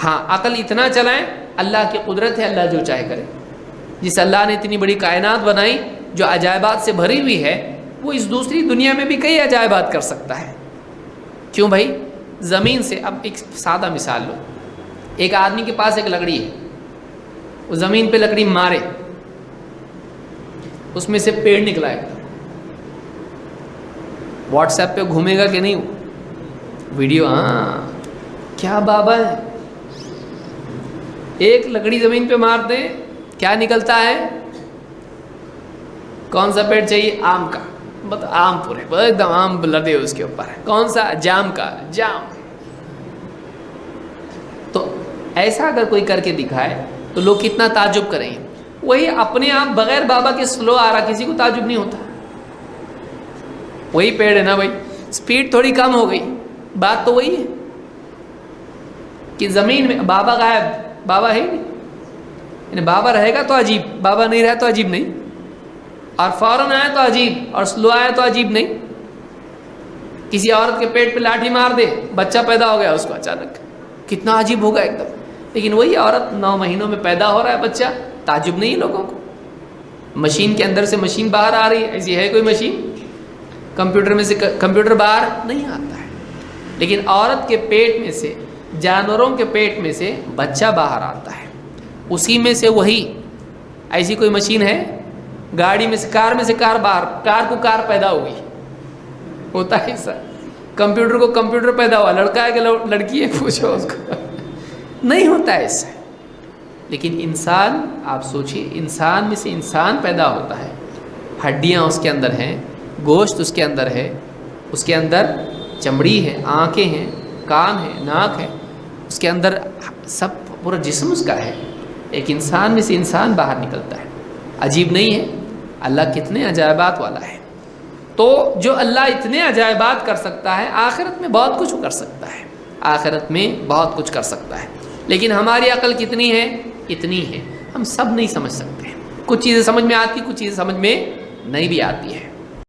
ہاں عقل اتنا چلائیں، اللہ کی قدرت ہے، اللہ جو چاہے کرے. جس اللہ نے اتنی بڑی کائنات بنائی جو عجائبات سے بھری ہوئی ہے، وہ اس دوسری دنیا میں بھی کئی عجائبات کر سکتا ہے. کیوں بھائی؟ زمین سے، اب ایک سادہ مثال لو. ایک آدمی کے پاس ایک لکڑی ہے، وہ زمین پہ لکڑی مارے، اس میں سے پیڑ نکلا ہے. واٹس ایپ پہ گھومے گا کہ نہیں ویڈیو؟ ہاں کیا بابا ہے. ایک لکڑی زمین پہ مارتے ہیں، کیا نکلتا ہے؟ کون سا پیڑ چاہیے؟ آم کا. بس آم پورے ایک دم آم لدے اس کے اوپر ہے. کون سا؟ جام کا. جام. تو ایسا اگر کوئی کر کے دکھائے تو لوگ کتنا تعجب کریں گے. وہی اپنے آپ بغیر بابا کے سلو آ رہا، کسی کو تعجب نہیں ہوتا. وہی پیڑ ہے نا بھائی، سپیڈ تھوڑی کم ہو گئی، بات تو وہی ہے کہ زمین میں بابا غائب، بابا ہے نہیں. یعنی بابا رہے گا تو عجیب، بابا نہیں رہے تو عجیب نہیں. اور فوراً آئے تو عجیب، اور سلو آئے تو عجیب نہیں. کسی عورت کے پیٹ پہ لاٹھی مار دے، بچہ پیدا ہو گیا اس کو اچانک، کتنا عجیب ہوگا ایک دم. لیکن وہی عورت 9 مہینوں میں پیدا ہو رہا ہے بچہ، تعجب نہیں ہے لوگوں کو. مشین کے اندر سے مشین باہر آ رہی ہے، ایسی ہے کوئی مشین؟ کمپیوٹر میں سے کمپیوٹر باہر نہیں آتا ہے. لیکن عورت کے پیٹ میں سے، جانوروں کے پیٹ میں سے بچہ باہر آتا ہے، اسی میں سے وہی. ایسی کوئی مشین ہے؟ گاڑی میں سے کار باہر، کار کو کار پیدا ہوئی، ہوتا ہے ایسا؟ کمپیوٹر کو کمپیوٹر پیدا ہوا، لڑکا ہے کہ لڑکی ہے پوچھو اس کو. نہیں ہوتا ایسا. لیکن انسان، آپ سوچئے، انسان میں سے انسان پیدا ہوتا ہے، ہڈیاں اس کے اندر ہیں، گوشت اس کے اندر ہے، اس کے اندر چمڑی ہے، آنکھیں ہیں، کان ہے، ناک ہے، اس کے اندر سب پورا جسم اس کا ہے. ایک انسان میں سے انسان باہر نکلتا ہے. عجیب نہیں ہے؟ اللہ کتنے عجائبات والا ہے. تو جو اللہ اتنے عجائبات کر سکتا ہے، آخرت میں بہت کچھ کر سکتا ہے. آخرت میں بہت کچھ کر سکتا ہے. لیکن ہماری عقل کتنی ہے؟ اتنی ہے. ہم سب نہیں سمجھ سکتے. کچھ چیزیں سمجھ میں آتی، کچھ چیزیں سمجھ میں نہیں بھی آتی ہے.